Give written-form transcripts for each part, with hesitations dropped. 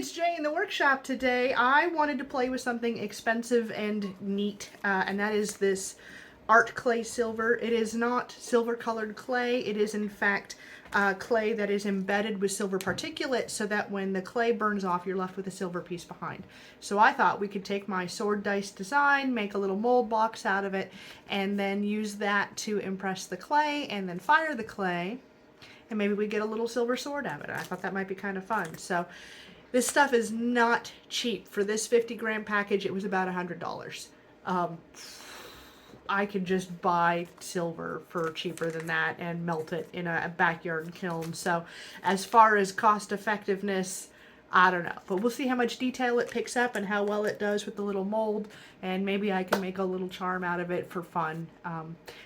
it's Jay in the workshop today. I wanted to play with something expensive and neat, and that is this art clay silver. It is not silver colored clay. It is in fact clay that is embedded with silver particulate so that when the clay burns off, you're left with a silver piece behind. So I thought we could take my sword dice design, make a little mold box out of it, and then use that to impress the clay and then fire the clay. And maybe we get a little silver sword out of it. I thought that might be kind of fun. So this stuff is not cheap. For this 50-gram package, it was about $100. I could just buy silver for cheaper than that and melt it in a backyard kiln. So as far as cost effectiveness, I don't know. But we'll see how much detail it picks up and how well it does with the little mold. And maybe I can make a little charm out of it for fun.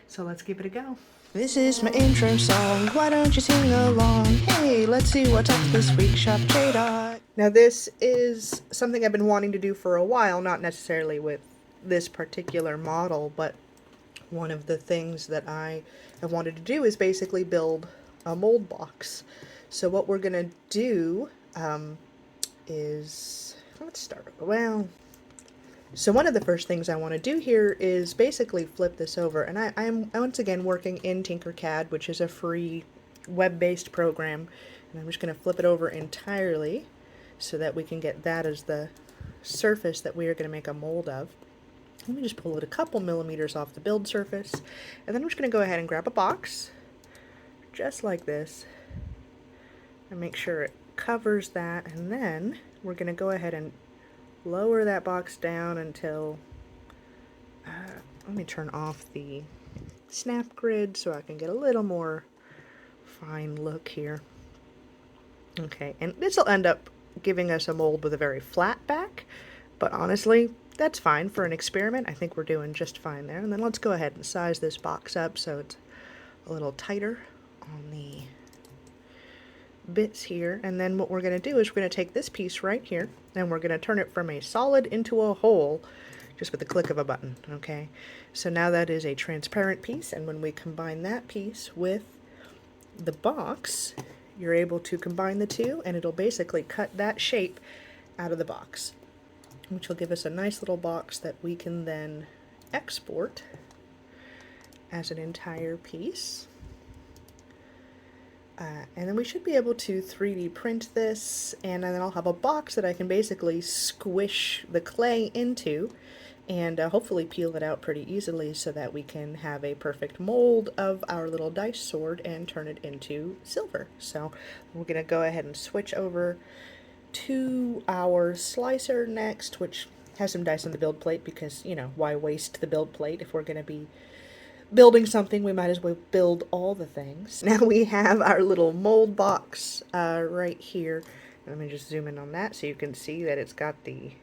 So let's give it a go. This is my intro song, why don't you sing along? Hey, let's see what's up this week, Shop J. Now this is something I've been wanting to do for a while, not necessarily with this particular model, but one of the things that I have wanted to do is basically build a mold box. So what we're going to do is, let's start, well, so one of the first things I want to do here is basically flip this over, and I am once again working in Tinkercad, which is a free web-based program, and I'm just going to flip it over entirely so that we can get that as the surface that we are going to make a mold of. Let me just pull it a couple millimeters off the build surface, and then I'm just going to go ahead and grab a box, just like this, and make sure it covers that, and then we're going to go ahead and lower that box down until, let me turn off the snap grid so I can get a little more fine look here. Okay, and this will end up giving us a mold with a very flat back, but honestly, that's fine for an experiment. I think we're doing just fine there. And then let's go ahead and size this box up so it's a little tighter on the bits here. And then what we're going to do is we're going to take this piece right here and we're going to turn it from a solid into a hole just with the click of a button. Okay, so now that is a transparent piece, and when we combine that piece with the box, you're able to combine the two and it'll basically cut that shape out of the box, which will give us a nice little box that we can then export as an entire piece. And then we should be able to 3D print this, and then I'll have a box that I can basically squish the clay into and hopefully peel it out pretty easily so that we can have a perfect mold of our little dice sword and turn it into silver. So we're going to go ahead and switch over to our slicer next, which has some dice on the build plate because, you know, why waste the build plate? If we're going to be building something, we might as well build all the things. Now we have our little mold box right here. Let me just zoom in on that so you can see that it's got the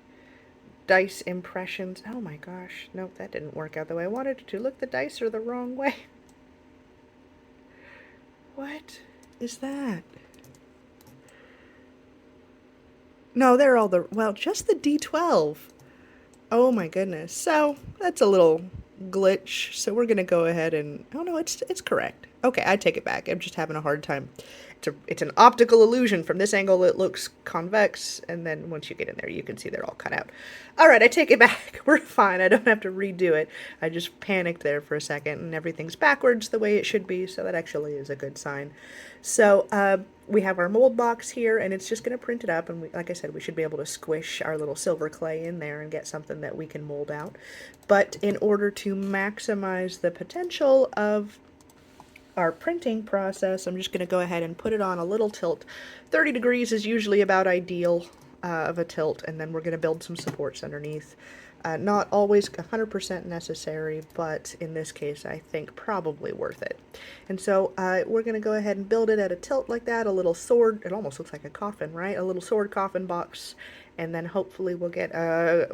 dice impressions. Oh my gosh, nope, that didn't work out the way I wanted it to. Look, the dice are the wrong way. What is that? No, they're all the, well, just the D12. Oh my goodness. So that's a little glitch. So we're going to go ahead and, oh no, it's correct. Okay, I take it back. I'm just having a hard time. It's an optical illusion. From this angle it looks convex, and then once you get in there you can see they're all cut out. Alright, I take it back. We're fine. I don't have to redo it. I just panicked there for a second, and everything's backwards the way it should be, so that actually is a good sign. So we have our mold box here, and it's just going to print it up, and like I said, we should be able to squish our little silver clay in there and get something that we can mold out. But in order to maximize the potential of our printing process, I'm just going to go ahead and put it on a little tilt. 30 degrees is usually about ideal of a tilt, and then we're going to build some supports underneath. Not always 100% necessary, but in this case I think probably worth it. And so we're going to go ahead and build it at a tilt like that, a little sword, it almost looks like a coffin, right? A little sword coffin box, and then hopefully we'll get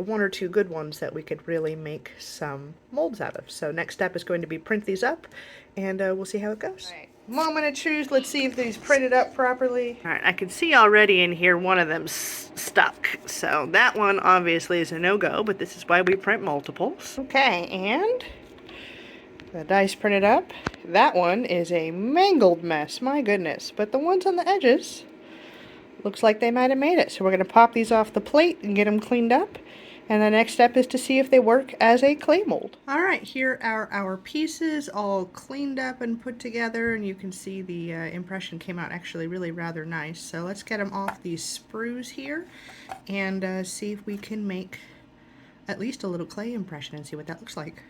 one or two good ones that we could really make some molds out of. So next step is going to be print these up, and we'll see how it goes. All right. Moment of truth. Let's see if these printed up properly. All right, I can see already in here one of them stuck. So that one obviously is a no-go, but this is why we print multiples. Okay, and the dice printed up. That one is a mangled mess, my goodness. But the ones on the edges looks like they might have made it. So we're going to pop these off the plate and get them cleaned up. And the next step is to see if they work as a clay mold. All right, here are our pieces all cleaned up and put together, and you can see the impression came out actually really rather nice. So let's get them off these sprues here and see if we can make at least a little clay impression and see what that looks like.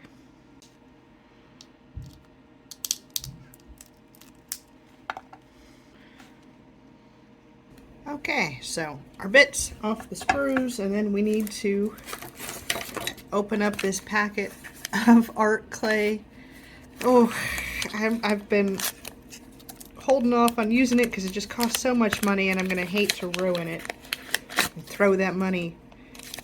Okay, so our bits off the sprues, and then we need to open up this packet of art clay. Oh, I've been holding off on using it because it just costs so much money, and I'm going to hate to ruin it and throw that money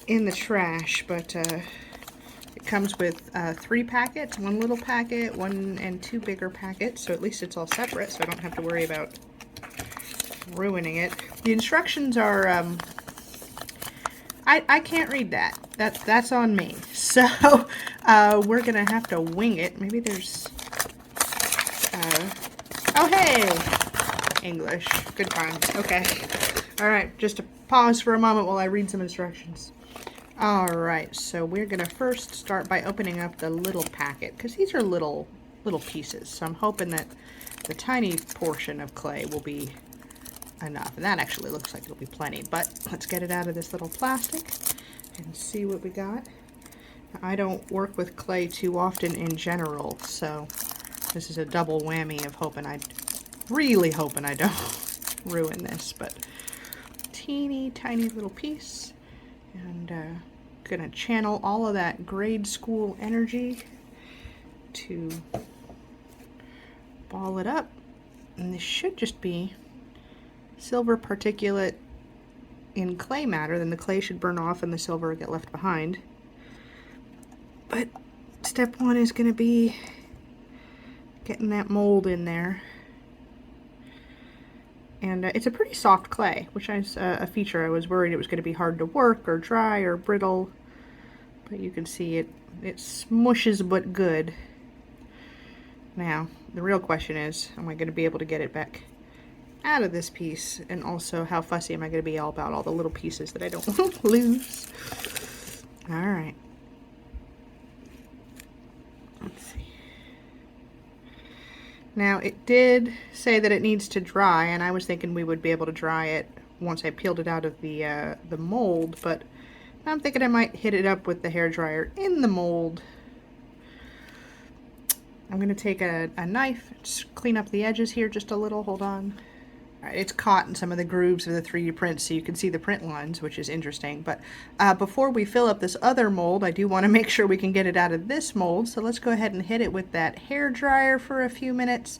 in the trash, but it comes with 3 packets, 1 little packet, 1 and 2 bigger packets, so at least it's all separate, so I don't have to worry about ruining it. The instructions are I can't read that. That's on me. So we're gonna have to wing it. Maybe there's oh hey, English, good times. Okay, all right, just to pause for a moment while I read some instructions. All right, so we're gonna first start by opening up the little packet because these are little pieces, so I'm hoping that the tiny portion of clay will be enough, and that actually looks like it'll be plenty. But let's get it out of this little plastic and see what we got. I don't work with clay too often in general, so this is a double whammy of really hoping I don't ruin this. But teeny tiny little piece, and gonna channel all of that grade school energy to ball it up, and this should just be silver particulate in clay matter. Then the clay should burn off and the silver will get left behind. But step 1 is going to be getting that mold in there. And it's a pretty soft clay, which is a feature. I was worried it was going to be hard to work or dry or brittle, but you can see it smushes but good. Now the real question is, am I going to be able to get it back out of this piece, and also how fussy am I going to be all about all the little pieces that I don't want to lose. All right, let's see. Now it did say that it needs to dry, and I was thinking we would be able to dry it once I peeled it out of the mold, but I'm thinking I might hit it up with the hairdryer in the mold. I'm going to take a knife, just clean up the edges here just a little. Hold on. Alright, it's caught in some of the grooves of the 3D print, so you can see the print lines, which is interesting. But before we fill up this other mold, I do want to make sure we can get it out of this mold. So let's go ahead and hit it with that hair dryer for a few minutes,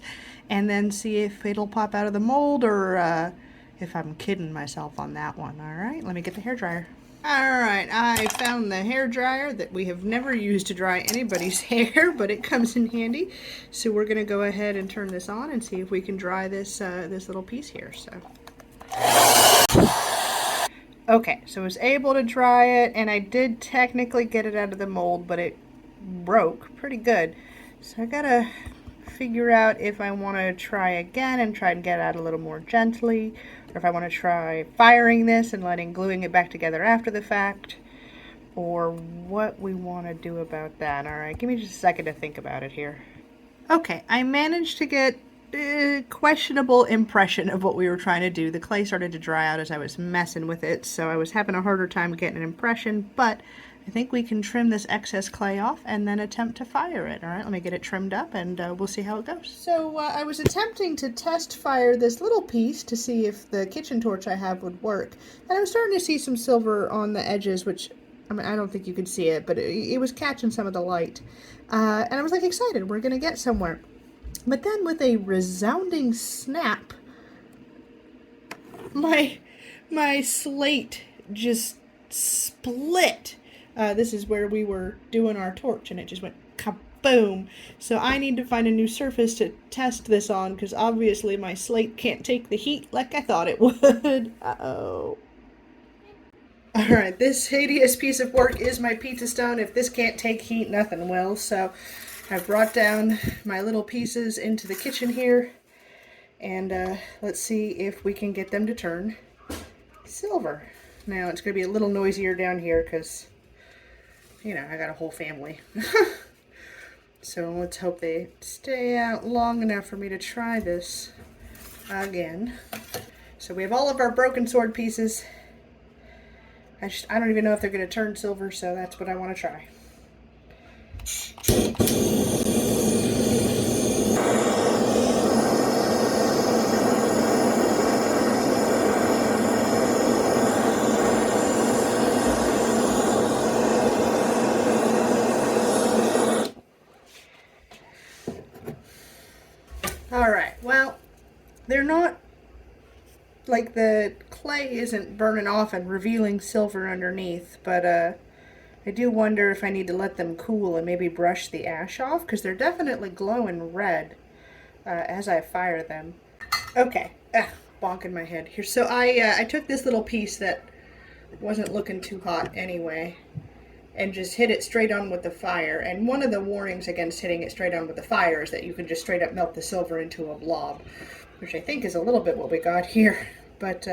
and then see if it'll pop out of the mold, or if I'm kidding myself on that one. Alright, let me get the hair dryer. Alright, I found the hair dryer that we have never used to dry anybody's hair, but it comes in handy. So we're going to go ahead and turn this on and see if we can dry this this little piece here. So, okay, so I was able to dry it, and I did technically get it out of the mold, but it broke pretty good. So I gotta figure out if I want to try again and try and get it out a little more gently, or if I want to try firing this and gluing it back together after the fact, or what we want to do about that. All right, give me just a second to think about it here. Okay, I managed to get a questionable impression of what we were trying to do. The clay started to dry out as I was messing with it, so I was having a harder time getting an impression, but I think we can trim this excess clay off and then attempt to fire it. All right, let me get it trimmed up, and we'll see how it goes. So I was attempting to test fire this little piece to see if the kitchen torch I have would work. And I was starting to see some silver on the edges, which, I mean, I don't think you could see it, but it was catching some of the light. And I was like excited, we're gonna get somewhere. But then with a resounding snap, my slate just split. This is where we were doing our torch, and it just went kaboom. So I need to find a new surface to test this on, because obviously my slate can't take the heat like I thought it would. Uh-oh. Alright, this hideous piece of work is my pizza stone. If this can't take heat, nothing will. So I've brought down my little pieces into the kitchen here, and let's see if we can get them to turn. silver. Now it's going to be a little noisier down here because, you know, I got a whole family. So let's hope they stay out long enough for me to try this again. So we have all of our broken sword pieces. I don't even know if they're going to turn silver, so that's what I want to try. Alright, well, they're not, like, the clay isn't burning off and revealing silver underneath, but I do wonder if I need to let them cool and maybe brush the ash off, because they're definitely glowing red as I fire them. Okay, bonking my head here. So I took this little piece that wasn't looking too hot anyway, and just hit it straight on with the fire. And one of the warnings against hitting it straight on with the fire is that you can just straight up melt the silver into a blob, which I think is a little bit what we got here. But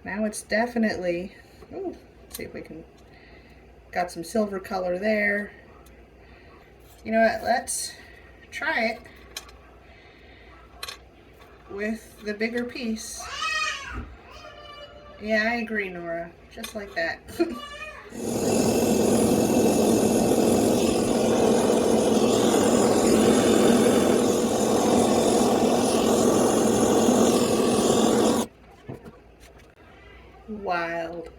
now it's definitely, ooh, let's see if we can, got some silver color there. You know what, let's try it with the bigger piece. Yeah, I agree, Nora, just like that. Wild.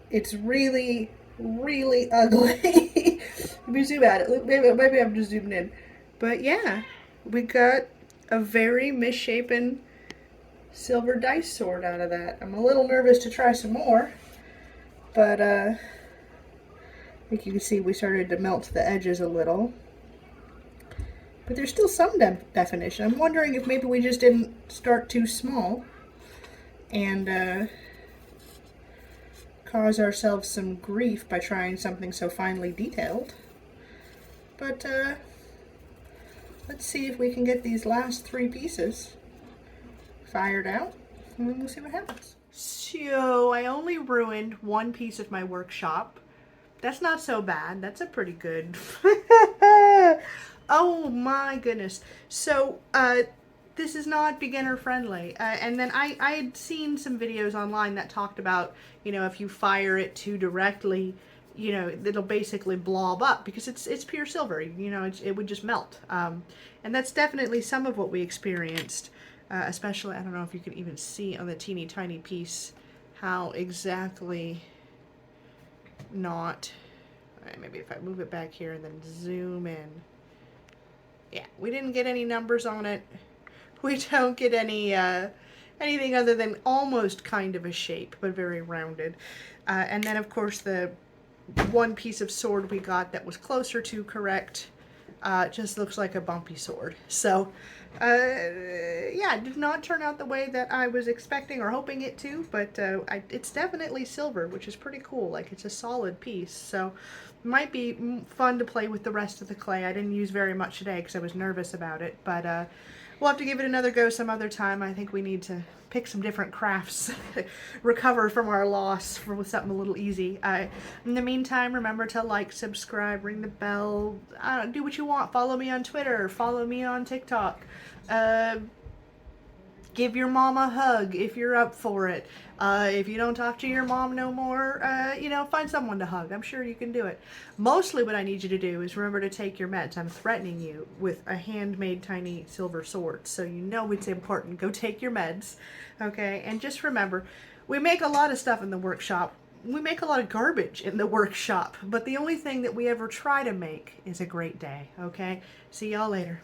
It's really, really ugly. Let me zoom at it. Maybe I'm just zooming in. But yeah, we got a very misshapen silver dice sword out of that. I'm a little nervous to try some more, but I think you can see we started to melt the edges a little. But there's still some definition. I'm wondering if maybe we just didn't start too small and cause ourselves some grief by trying something so finely detailed. But let's see if we can get these last three pieces fired out, and then we'll see what happens. So I only ruined one piece of my workshop. That's not so bad. That's a pretty good. Oh my goodness. So this is not beginner friendly. And then I had seen some videos online that talked about, you know, if you fire it too directly, you know, it'll basically blob up because it's pure silver. You know, it would just melt. And that's definitely some of what we experienced. Especially, I don't know if you can even see on the teeny tiny piece how exactly not. Alright, maybe if I move it back here and then zoom in. Yeah, we didn't get any numbers on it. We don't get any anything other than almost kind of a shape, but very rounded. And then, of course, the one piece of sword we got that was closer to correct just looks like a bumpy sword. So, yeah, it did not turn out the way that I was expecting or hoping it to, but it's definitely silver, which is pretty cool. Like, it's a solid piece, so it might be fun to play with the rest of the clay. I didn't use very much today because I was nervous about it, but we'll have to give it another go some other time. I think we need to pick some different crafts, recover from our loss with something a little easy. In the meantime, remember to like, subscribe, ring the bell, do what you want. Follow me on Twitter, follow me on TikTok. Give your mom a hug if you're up for it. If you don't talk to your mom no more, you know, find someone to hug. I'm sure you can do it. Mostly what I need you to do is remember to take your meds. I'm threatening you with a handmade tiny silver sword, so you know it's important. Go take your meds, okay? And just remember, we make a lot of stuff in the workshop. We make a lot of garbage in the workshop, but the only thing that we ever try to make is a great day, okay? See y'all later.